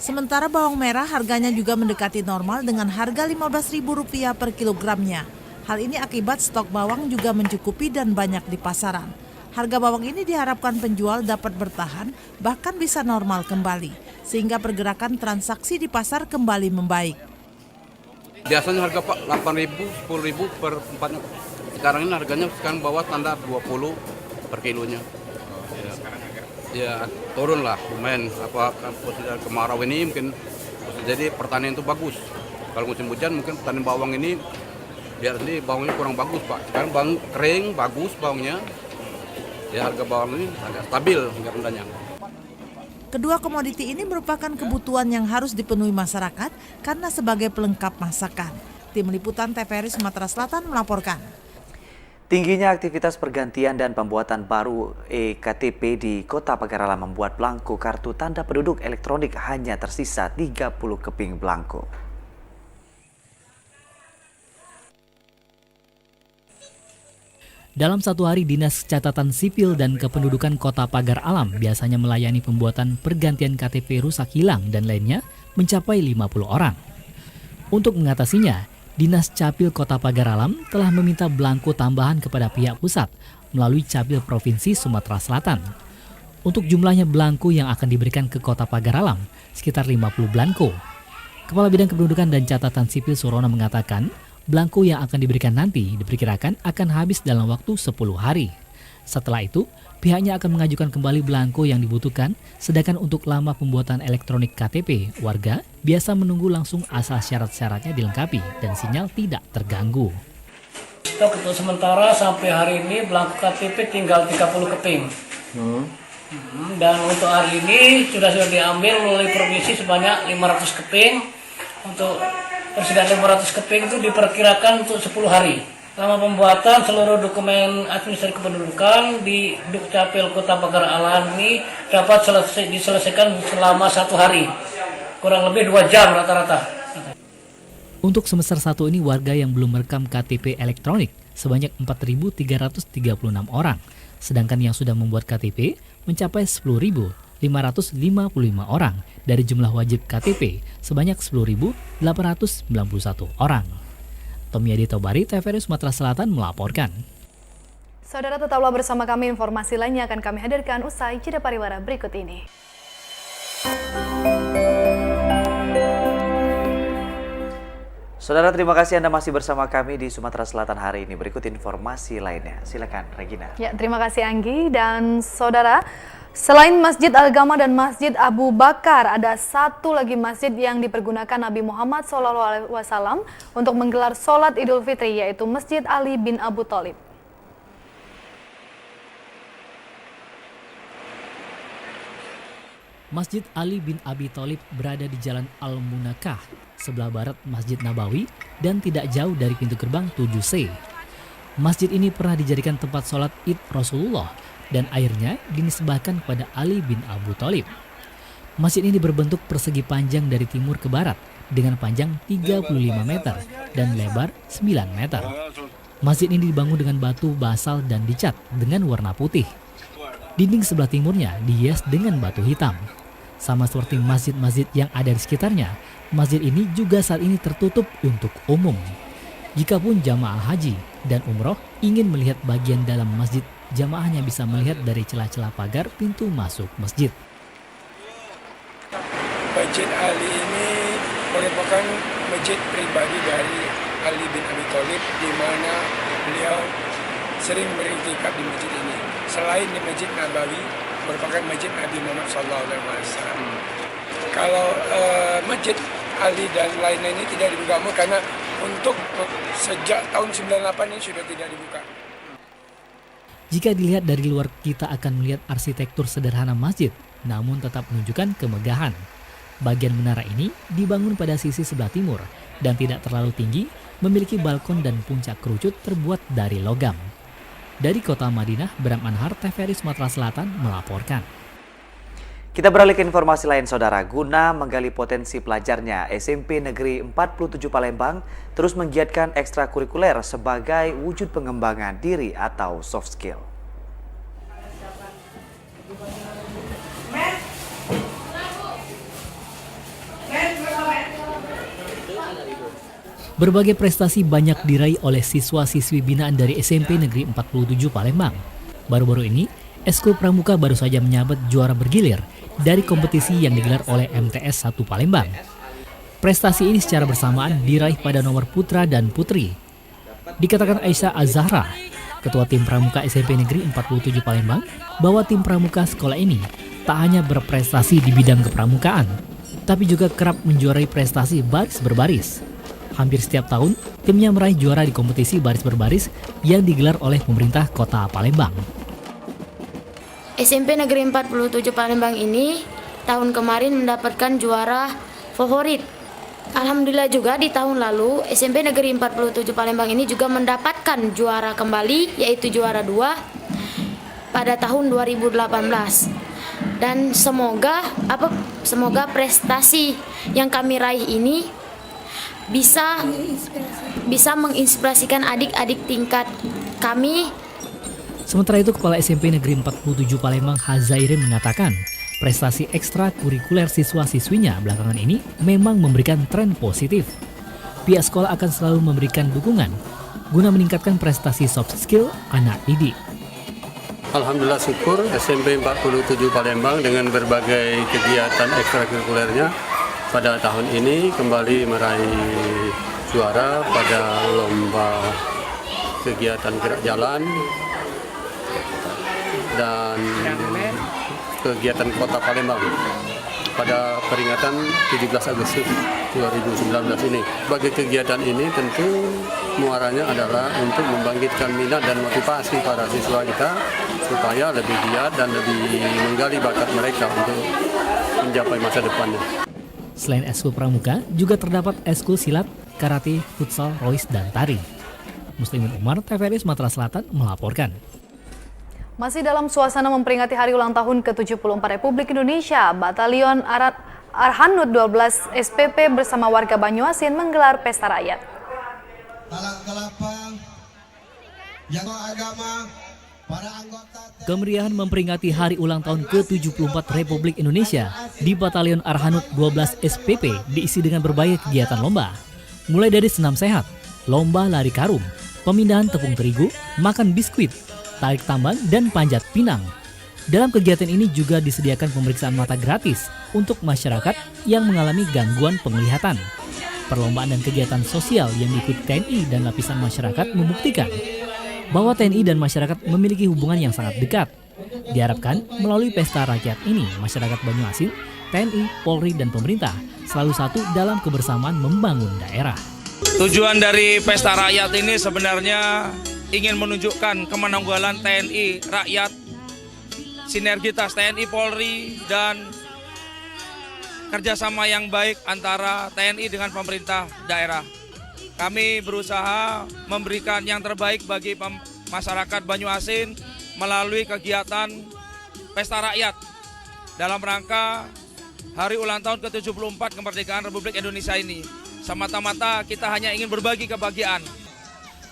Sementara bawang merah harganya juga mendekati normal dengan harga Rp15.000 per kilogramnya. Hal ini akibat stok bawang juga mencukupi dan banyak di pasaran. Harga bawang ini diharapkan penjual dapat bertahan bahkan bisa normal kembali sehingga pergerakan transaksi di pasar kembali membaik. Biasanya harga Pak 8.000, 10.000 per empatnya. Sekarang ini harganya bawah standar 20 per kilonya. Ya turun lah lumayan, posisi kemarau ini mungkin jadi pertanian itu bagus. Kalau musim hujan mungkin pertanian bawang ini biar ini bawangnya kurang bagus Pak. Sekarang bawang kering bagus bawangnya. Ya harga bawang ini agak stabil, enggak rendahnya. Kedua komoditi ini merupakan kebutuhan yang harus dipenuhi masyarakat karena sebagai pelengkap masakan. Tim Liputan TVRI Sumatera Selatan melaporkan. Tingginya aktivitas pergantian dan pembuatan baru eKTP di Kota Pagar Alam membuat belangko kartu tanda penduduk elektronik hanya tersisa 30 keping belangko. Dalam satu hari, Dinas Catatan Sipil dan Kependudukan Kota Pagar Alam biasanya melayani pembuatan pergantian KTP rusak hilang dan lainnya mencapai 50 orang. Untuk mengatasinya, Dinas Capil Kota Pagar Alam telah meminta belangko tambahan kepada pihak pusat melalui Capil Provinsi Sumatera Selatan. Untuk jumlahnya belangko yang akan diberikan ke Kota Pagar Alam, sekitar 50 belangko. Kepala Bidang Kependudukan dan Catatan Sipil Surono mengatakan, belangko yang akan diberikan nanti diperkirakan akan habis dalam waktu 10 hari. Setelah itu, pihaknya akan mengajukan kembali belangko yang dibutuhkan, sedangkan untuk lama pembuatan elektronik KTP, warga biasa menunggu langsung asal syarat-syaratnya dilengkapi dan sinyal tidak terganggu. Stok untuk sementara sampai hari ini belangko KTP tinggal 30 keping. Dan untuk hari ini sudah diambil melalui provinsi sebanyak 500 keping. Untuk persediaan 500 keping itu diperkirakan untuk 10 hari. Selama pembuatan seluruh dokumen administrasi kependudukan di Dukcapil Kota Pagar Alam ini dapat diselesaikan selama 1 hari, kurang lebih 2 jam rata-rata. Untuk semester 1 ini warga yang belum merekam KTP elektronik sebanyak 4.336 orang, sedangkan yang sudah membuat KTP mencapai 10.555 orang dari jumlah wajib KTP sebanyak 10.891 orang. Tommy Adi Tobari, TVRI Sumatera Selatan melaporkan. Saudara, tetaplah bersama kami, informasi lainnya akan kami hadirkan usai jeda pariwara berikut ini. Saudara, terima kasih Anda masih bersama kami di Sumatera Selatan hari ini. Berikut informasi lainnya. Silakan, Regina. Ya, terima kasih Anggi. Dan saudara, selain Masjid Al-Gama dan Masjid Abu Bakar, ada satu lagi masjid yang dipergunakan Nabi Muhammad SAW untuk menggelar sholat Idul Fitri, yaitu Masjid Ali bin Abu Thalib. Masjid Ali bin Abi Thalib berada di Jalan Al-Munakah, sebelah barat Masjid Nabawi dan tidak jauh dari pintu gerbang 7C. Masjid ini pernah dijadikan tempat sholat Id Rasulullah dan airnya dinisbahkan kepada Ali bin Abu Thalib. Masjid ini berbentuk persegi panjang dari timur ke barat dengan panjang 35 meter dan lebar 9 meter. Masjid ini dibangun dengan batu basal dan dicat dengan warna putih. Dinding sebelah timurnya dihias dengan batu hitam. Sama seperti masjid-masjid yang ada di sekitarnya, masjid ini juga saat ini tertutup untuk umum. Jikapun jamaah haji dan umroh ingin melihat bagian dalam masjid, jamaahnya bisa melihat dari celah-celah pagar pintu masuk masjid. Masjid Ali ini merupakan masjid pribadi dari Ali bin Abi Thalib, di mana beliau sering beriktikaf di masjid ini. Selain di Masjid Nabawi, merupakan masjid Nabi Muhammad SAW. Kalau masjid Ali dan lainnya ini tidak dibuka karena untuk sejak tahun 98 ini sudah tidak dibuka. Jika dilihat dari luar, kita akan melihat arsitektur sederhana masjid, namun tetap menunjukkan kemegahan. Bagian menara ini dibangun pada sisi sebelah timur dan tidak terlalu tinggi, memiliki balkon dan puncak kerucut terbuat dari logam. Dari kota Madinah, Bram Anhar, TVRI Sumatera Selatan melaporkan. Kita beralih ke informasi lain, saudara. Guna menggali potensi pelajarnya, SMP Negeri 47 Palembang terus menggiatkan ekstrakurikuler sebagai wujud pengembangan diri atau soft skill. Berbagai prestasi banyak diraih oleh siswa-siswi binaan dari SMP Negeri 47 Palembang. Baru-baru ini, Eskul Pramuka baru saja menyabet juara bergilir dari kompetisi yang digelar oleh MTS 1 Palembang. Prestasi ini secara bersamaan diraih pada nomor putra dan putri. Dikatakan Aisyah Az-Zahra, Ketua Tim Pramuka SMP Negeri 47 Palembang, bahwa tim pramuka sekolah ini tak hanya berprestasi di bidang kepramukaan, tapi juga kerap menjuarai prestasi baris berbaris. Hampir setiap tahun, timnya meraih juara di kompetisi baris berbaris yang digelar oleh pemerintah Kota Palembang. SMP Negeri 47 Palembang ini tahun kemarin mendapatkan juara favorit. Alhamdulillah juga di tahun lalu SMP Negeri 47 Palembang ini juga mendapatkan juara kembali, yaitu juara 2 pada tahun 2018. Dan semoga prestasi yang kami raih ini bisa menginspirasikan adik-adik tingkat kami. Sementara itu, Kepala SMP Negeri 47 Palembang Hazairin mengatakan prestasi ekstrakurikuler siswa-siswinya belakangan ini memang memberikan tren positif. Pihak sekolah akan selalu memberikan dukungan guna meningkatkan prestasi soft skill anak didik. Alhamdulillah syukur SMP 47 Palembang dengan berbagai kegiatan ekstrakurikulernya pada tahun ini kembali meraih juara pada lomba kegiatan gerak jalan dan kegiatan Kota Palembang pada peringatan 17 Agustus 2019 ini. Bagi kegiatan ini tentu muaranya adalah untuk membangkitkan minat dan motivasi para siswa kita supaya lebih giat dan lebih menggali bakat mereka untuk mencapai masa depannya. Selain eskul pramuka, juga terdapat eskul silat, karate, futsal, rois, dan tari. Muslimin Umar, TVRI Sumatera Selatan melaporkan. Masih dalam suasana memperingati hari ulang tahun ke-74 Republik Indonesia, Batalion Arhanud 12 SPP bersama warga Banyuasin menggelar pesta rakyat. Kemeriahan memperingati hari ulang tahun ke-74 Republik Indonesia di Batalion Arhanud 12 SPP diisi dengan berbagai kegiatan lomba. Mulai dari senam sehat, lomba lari karung, pemindahan tepung terigu, makan biskuit, tarik tambang, dan panjat pinang. Dalam kegiatan ini juga disediakan pemeriksaan mata gratis untuk masyarakat yang mengalami gangguan penglihatan. Perlombaan dan kegiatan sosial yang diikuti TNI dan lapisan masyarakat membuktikan bahwa TNI dan masyarakat memiliki hubungan yang sangat dekat. Diharapkan melalui pesta rakyat ini, masyarakat Banyuasin, TNI, Polri, dan pemerintah selalu satu dalam kebersamaan membangun daerah. Tujuan dari pesta rakyat ini sebenarnya ingin menunjukkan kemanunggalan TNI, rakyat, sinergitas TNI, Polri, dan kerjasama yang baik antara TNI dengan pemerintah daerah. Kami berusaha memberikan yang terbaik bagi masyarakat Banyuasin melalui kegiatan pesta rakyat dalam rangka hari ulang tahun ke-74 kemerdekaan Republik Indonesia ini. Semata-mata kita hanya ingin berbagi kebahagiaan.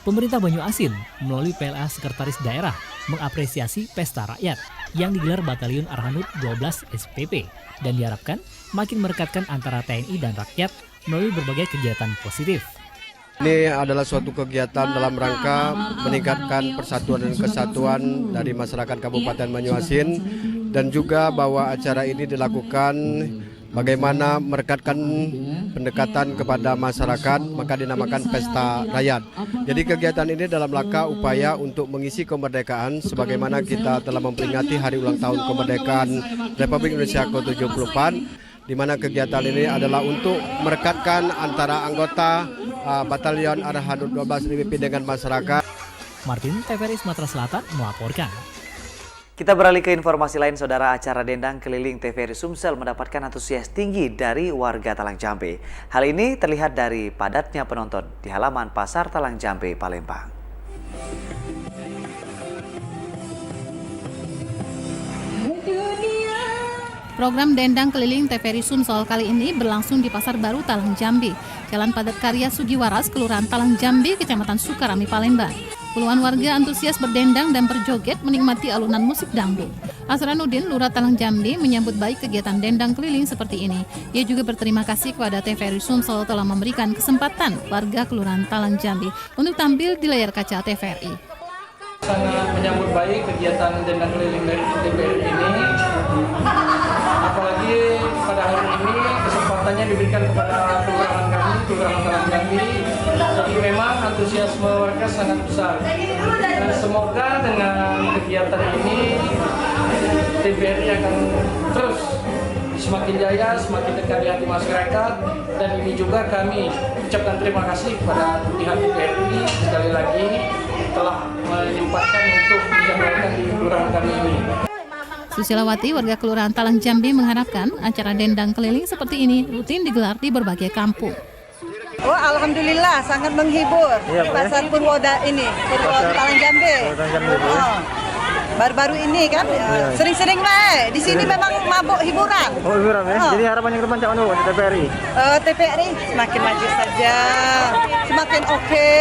Pemerintah Banyuasin melalui PLA Sekretaris Daerah mengapresiasi pesta rakyat yang digelar Batalion Arhanud 12 SPP dan diharapkan makin merekatkan antara TNI dan rakyat melalui berbagai kegiatan positif. Ini adalah suatu kegiatan dalam rangka meningkatkan persatuan dan kesatuan dari masyarakat Kabupaten Banyuasin dan juga bahwa acara ini dilakukan bagaimana merekatkan pendekatan kepada masyarakat, maka dinamakan Pesta Rakyat. Jadi kegiatan ini dalam rangka upaya untuk mengisi kemerdekaan sebagaimana kita telah memperingati hari ulang tahun kemerdekaan Republik Indonesia ke-74, di mana kegiatan ini adalah untuk merekatkan antara anggota Batalion Arhanud 12 SPP dengan masyarakat. Martin, TVRI Sumatera Selatan melaporkan. Kita beralih ke informasi lain, saudara. Acara Dendang Keliling TVRI Sumsel mendapatkan antusias tinggi dari warga Talang Jambe. Hal ini terlihat dari padatnya penonton di halaman Pasar Talang Jambe, Palembang. Program Dendang Keliling TVRI Sumsel kali ini berlangsung di Pasar Baru Talang Jambe, Jalan Padat Karya Sugiwaras, Kelurahan Talang Jambe, Kecamatan Sukarami, Palembang. Puluhan warga antusias berdendang dan berjoget menikmati alunan musik dangdut. Asranuddin, Lurah Talang Jambe, menyambut baik kegiatan dendang keliling seperti ini. Ia juga berterima kasih kepada TVRI Sumsel telah memberikan kesempatan warga Kelurahan Talang Jambe untuk tampil di layar kaca TVRI. Sangat menyambut baik kegiatan dendang keliling dari TVRI ini. Apalagi pada hari ini kesempatannya diberikan kepada kelurahan kami, Kelurahan Talang Jambe. Jadi memang antusiasme mereka sangat besar. Dan semoga dengan kegiatan ini TVRI akan terus semakin jaya, semakin dekat di hati masyarakat. Dan ini juga kami ucapkan terima kasih kepada pihak TVRI sekali lagi telah menyempatkan untuk dijadwalkan di kelurahan kami ini. Susilawati, warga Kelurahan Talang Jambe, mengharapkan acara dendang keliling seperti ini rutin digelar di berbagai kampung. Oh, alhamdulillah sangat menghibur. Iya, Pasar Purwoda ini, Purwoda Talang Jambe. Oh, baru-baru ini kan sering-sering lah. Di sini memang mabuk hiburan. Oh, hiburan ya. Jadi harapannya ke depan Cak Anu di TVRI. TVRI semakin maju saja, semakin oke.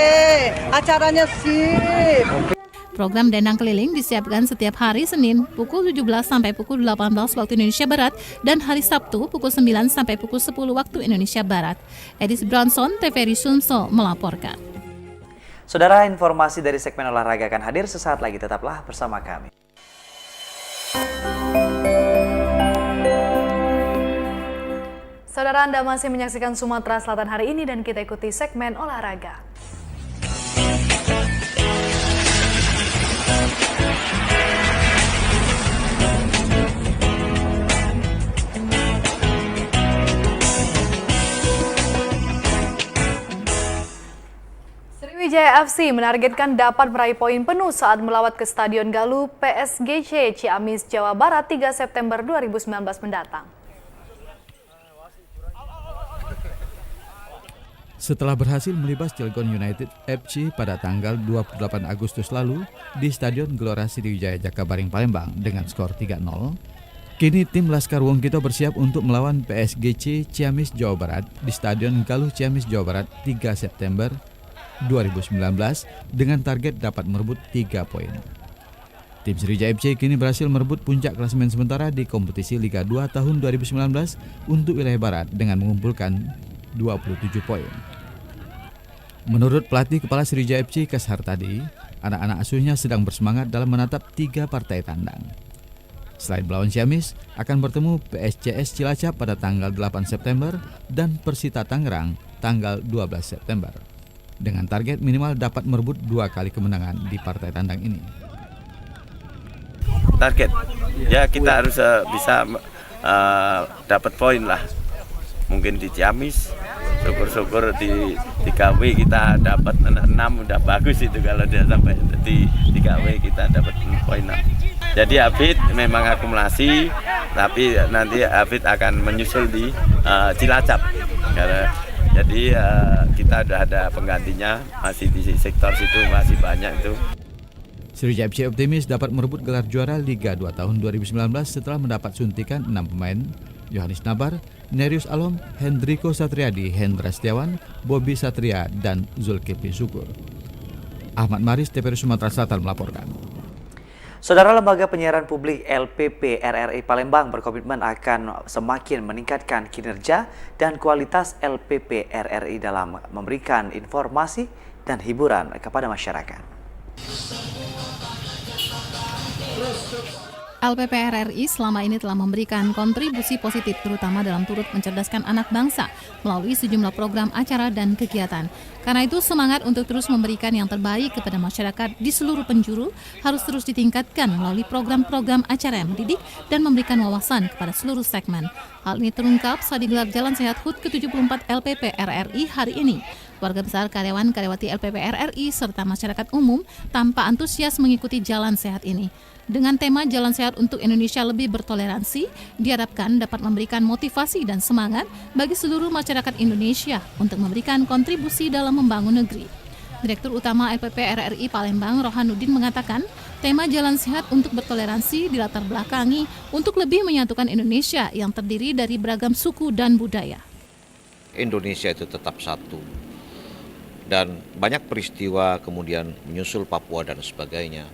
Acaranya sip. Program dendang keliling disiapkan setiap hari Senin pukul 17 sampai pukul 18 waktu Indonesia Barat dan hari Sabtu pukul 9 sampai pukul 10 waktu Indonesia Barat. Edis Bronson, TVRI Sumsel melaporkan. Saudara, informasi dari segmen olahraga akan hadir sesaat lagi. Tetaplah bersama kami. Saudara, Anda masih menyaksikan Sumatera Selatan hari ini dan kita ikuti segmen olahraga. Sriwijaya FC menargetkan dapat meraih poin penuh saat melawat ke Stadion Galuh PSGC Ciamis, Jawa Barat 3 September 2019 mendatang. Setelah berhasil melibas Cilegon United FC pada tanggal 28 Agustus lalu di Stadion Gelora Sriwijaya Jakabaring, Palembang dengan skor 3-0, kini tim Laskar Wongkito bersiap untuk melawan PSGC Ciamis, Jawa Barat di Stadion Galuh Ciamis, Jawa Barat 3 September 2019 dengan target dapat merebut 3 poin. Tim Sriwijaya FC kini berhasil merebut puncak klasemen sementara di kompetisi Liga 2 tahun 2019 untuk wilayah Barat dengan mengumpulkan 27 poin. Menurut pelatih kepala Sriwijaya FC Kashar tadi, anak-anak asuhnya sedang bersemangat dalam menatap 3 partai tandang. Selain melawan Ciamis, akan bertemu PSCS Cilacap pada tanggal 8 September dan Persita Tangerang tanggal 12 September. Dengan target minimal dapat merebut 2 kali kemenangan di partai tandang ini. Target, ya kita harus bisa dapat poin lah. Mungkin di Ciamis, syukur-syukur di 3W kita dapat 6 udah bagus itu kalau dia sampai di 3W kita dapat poin 6. Jadi Hafid memang akumulasi, tapi nanti Hafid akan menyusul di Cilacap. Jadi kita sudah ada penggantinya, masih di sektor situ masih banyak itu. Sriwijaya FC optimis dapat merebut gelar juara Liga 2 tahun 2019 setelah mendapat suntikan 6 pemain: Yohanes Nabar, Nerius Alom, Hendriko Satriadi, Hendra Setiawan, Bobby Satria, dan Zulkifli Syukur. Ahmad Maris, TVRI Sumatera Selatan melaporkan. Saudara, Lembaga Penyiaran Publik LPP RRI Palembang berkomitmen akan semakin meningkatkan kinerja dan kualitas LPP RRI dalam memberikan informasi dan hiburan kepada masyarakat. LPP RRI selama ini telah memberikan kontribusi positif terutama dalam turut mencerdaskan anak bangsa melalui sejumlah program acara dan kegiatan. Karena itu semangat untuk terus memberikan yang terbaik kepada masyarakat di seluruh penjuru harus terus ditingkatkan melalui program-program acara yang mendidik dan memberikan wawasan kepada seluruh segmen. Hal ini terungkap saat digelar Jalan Sehat HUT ke-74 LPP RRI hari ini. Warga besar, karyawan-karyawati LPP RRI serta masyarakat umum tampak antusias mengikuti jalan sehat ini. Dengan tema Jalan Sehat untuk Indonesia Lebih Bertoleransi, diharapkan dapat memberikan motivasi dan semangat bagi seluruh masyarakat Indonesia untuk memberikan kontribusi dalam membangun negeri. Direktur Utama LPP RRI Palembang, Rohanuddin, mengatakan tema Jalan Sehat untuk Bertoleransi dilatar belakangi untuk lebih menyatukan Indonesia yang terdiri dari beragam suku dan budaya. Indonesia itu tetap satu. Dan banyak peristiwa kemudian menyusul Papua dan sebagainya.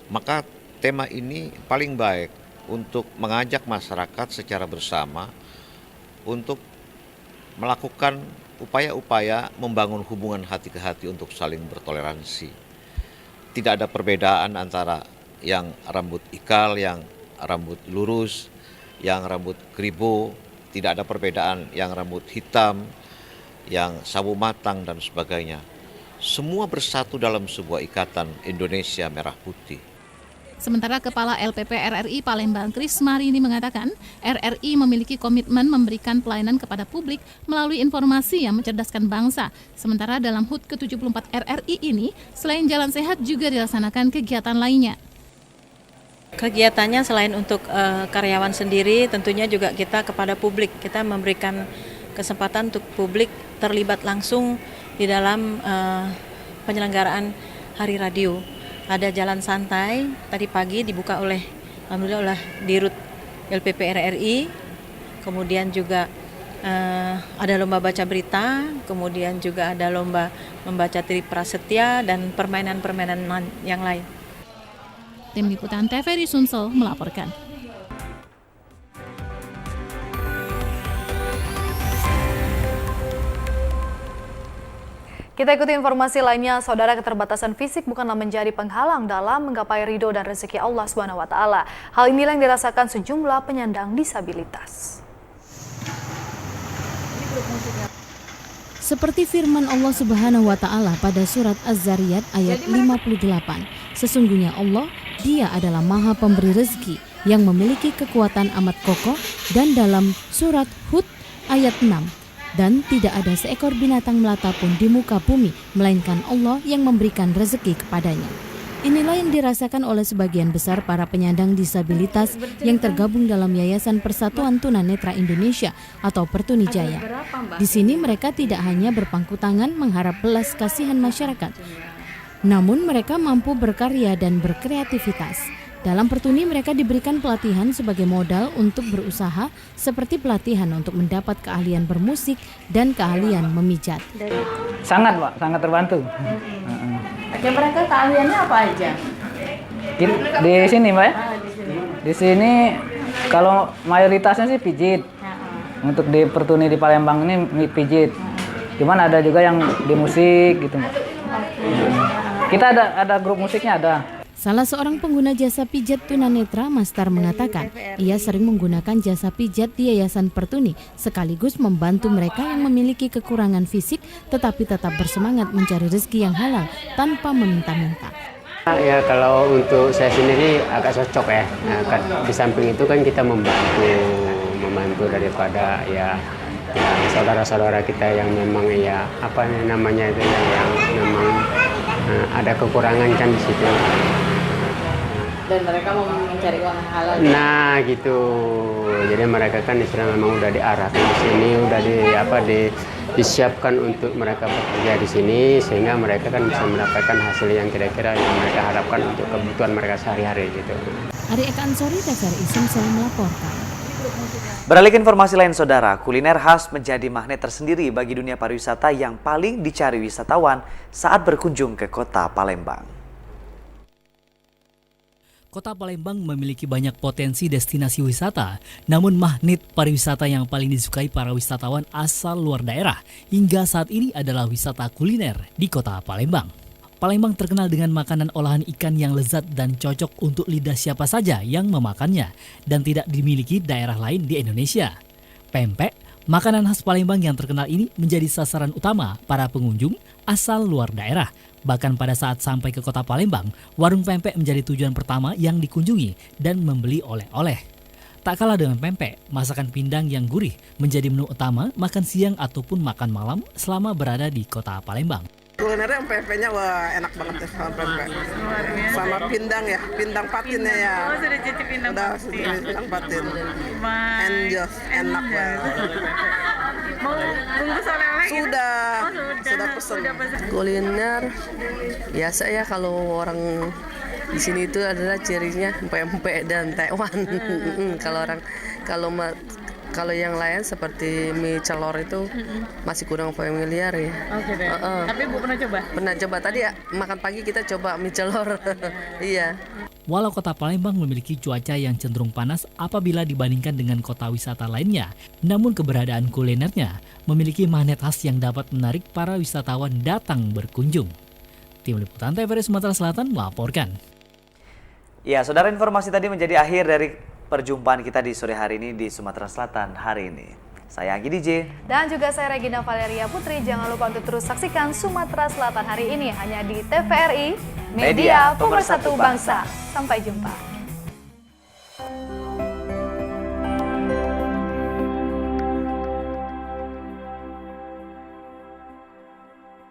Maka tema ini paling baik untuk mengajak masyarakat secara bersama untuk melakukan upaya-upaya membangun hubungan hati ke hati untuk saling bertoleransi. Tidak ada perbedaan antara yang rambut ikal, yang rambut lurus, yang rambut kribo, tidak ada perbedaan yang rambut hitam, yang sawo matang dan sebagainya. Semua bersatu dalam sebuah ikatan Indonesia Merah Putih. Sementara Kepala LPP RRI Palembang, Kris Marini, mengatakan RRI memiliki komitmen memberikan pelayanan kepada publik melalui informasi yang mencerdaskan bangsa. Sementara dalam HUT ke-74 RRI ini, selain Jalan Sehat juga dilaksanakan kegiatan lainnya. Kegiatannya selain untuk karyawan sendiri, tentunya juga kita kepada publik. Kita memberikan kesempatan untuk publik terlibat langsung di dalam penyelenggaraan Hari Radio. Ada jalan santai, tadi pagi dibuka alhamdulillah oleh Dirut LPP RRI, kemudian juga ada lomba baca berita, kemudian juga ada lomba membaca Tri Prasetya dan permainan-permainan yang lain. Tim Liputan TVRI Sumsel melaporkan. Kita ikuti informasi lainnya. Saudara, keterbatasan fisik bukanlah menjadi penghalang dalam menggapai ridho dan rezeki Allah SWT. Hal inilah yang dirasakan sejumlah penyandang disabilitas. Seperti firman Allah Subhanahu wa taala pada surat Az-Zariyat ayat 58, sesungguhnya Allah, Dia adalah Maha Pemberi rezeki yang memiliki kekuatan amat kokoh, dan dalam surat Hud ayat 6, dan tidak ada seekor binatang melata pun di muka bumi melainkan Allah yang memberikan rezeki kepadanya. Inilah yang dirasakan oleh sebagian besar para penyandang disabilitas yang tergabung dalam Yayasan Persatuan Tunanetra Indonesia atau Pertunijaya. Di sini mereka tidak hanya berpangku tangan mengharap belas kasihan masyarakat, namun mereka mampu berkarya dan berkreativitas. Dalam Pertuni mereka diberikan pelatihan sebagai modal untuk berusaha, seperti pelatihan untuk mendapat keahlian bermusik dan keahlian memijat. Sangat Pak, sangat terbantu. Ya, mereka keahliannya apa aja? Di sini Mbak ya? Di sini kalau mayoritasnya sih pijit. Untuk di Pertuni di Palembang ini pijit. Cuman ada juga yang di musik gitu Mbak. Kita ada grup musiknya ada. Salah seorang pengguna jasa pijat tunanetra, Mastar, mengatakan ia sering menggunakan jasa pijat di Yayasan Pertuni sekaligus membantu mereka yang memiliki kekurangan fisik tetapi tetap bersemangat mencari rezeki yang halal tanpa meminta-minta. Ya kalau untuk saya sendiri agak cocok ya. Nah, di samping itu kan kita membantu daripada ya saudara-saudara kita yang memang ya apa namanya itu yang memang ada kekurangan kan di situ. Dan mereka mau mencari uang halal. Nah gitu, jadi mereka kan istilah memang udah diarahkan di sini, udah disiapkan untuk mereka bekerja di sini sehingga mereka kan bisa mendapatkan hasil yang kira-kira yang mereka harapkan untuk kebutuhan mereka sehari-hari gitu. Ari Eka Ansori, TVRI Sumsel melaporkan. Beralih ke informasi lain, saudara, kuliner khas menjadi magnet tersendiri bagi dunia pariwisata yang paling dicari wisatawan saat berkunjung ke kota Palembang. Kota Palembang memiliki banyak potensi destinasi wisata, namun magnet pariwisata yang paling disukai para wisatawan asal luar daerah hingga saat ini adalah wisata kuliner di Kota Palembang. Palembang terkenal dengan makanan olahan ikan yang lezat dan cocok untuk lidah siapa saja yang memakannya dan tidak dimiliki daerah lain di Indonesia. Pempek, makanan khas Palembang yang terkenal ini menjadi sasaran utama para pengunjung asal luar daerah. Bahkan pada saat sampai ke kota Palembang, warung pempek menjadi tujuan pertama yang dikunjungi dan membeli oleh-oleh. Tak kalah dengan pempek, masakan pindang yang gurih menjadi menu utama makan siang ataupun makan malam selama berada di kota Palembang. Kulinernya pempeknya wah enak banget ya sama pempek. Sama pindang ya, pindang patinnya ya. Oh, sudah cicip pindang patin. Sudah pindang patin. Enjoy, enak banget. Mau bungkus oleh-oleh gitu? Sudah pesen. Kuliner Biasa ya kalau orang di sini itu adalah cirinya pempek dan Taiwan. Kalau yang lain seperti mie celor itu masih kurang familiar ya. Oke deh. Tapi Bu pernah coba? Pernah coba tadi ya, makan pagi kita coba mie celor. Iya. Walau kota Palembang memiliki cuaca yang cenderung panas apabila dibandingkan dengan kota wisata lainnya, namun keberadaan kulinernya memiliki magnet khas yang dapat menarik para wisatawan datang berkunjung. Tim Liputan TVRI Sumatera Selatan melaporkan. Ya, saudara, informasi tadi menjadi akhir dari perjumpaan kita di sore hari ini di Sumatera Selatan hari ini. Saya Anggi DJ. Dan juga saya Regina Valeria Putri. Jangan lupa untuk terus saksikan Sumatera Selatan hari ini hanya di TVRI, Media Pemersatu Bangsa. Sampai jumpa.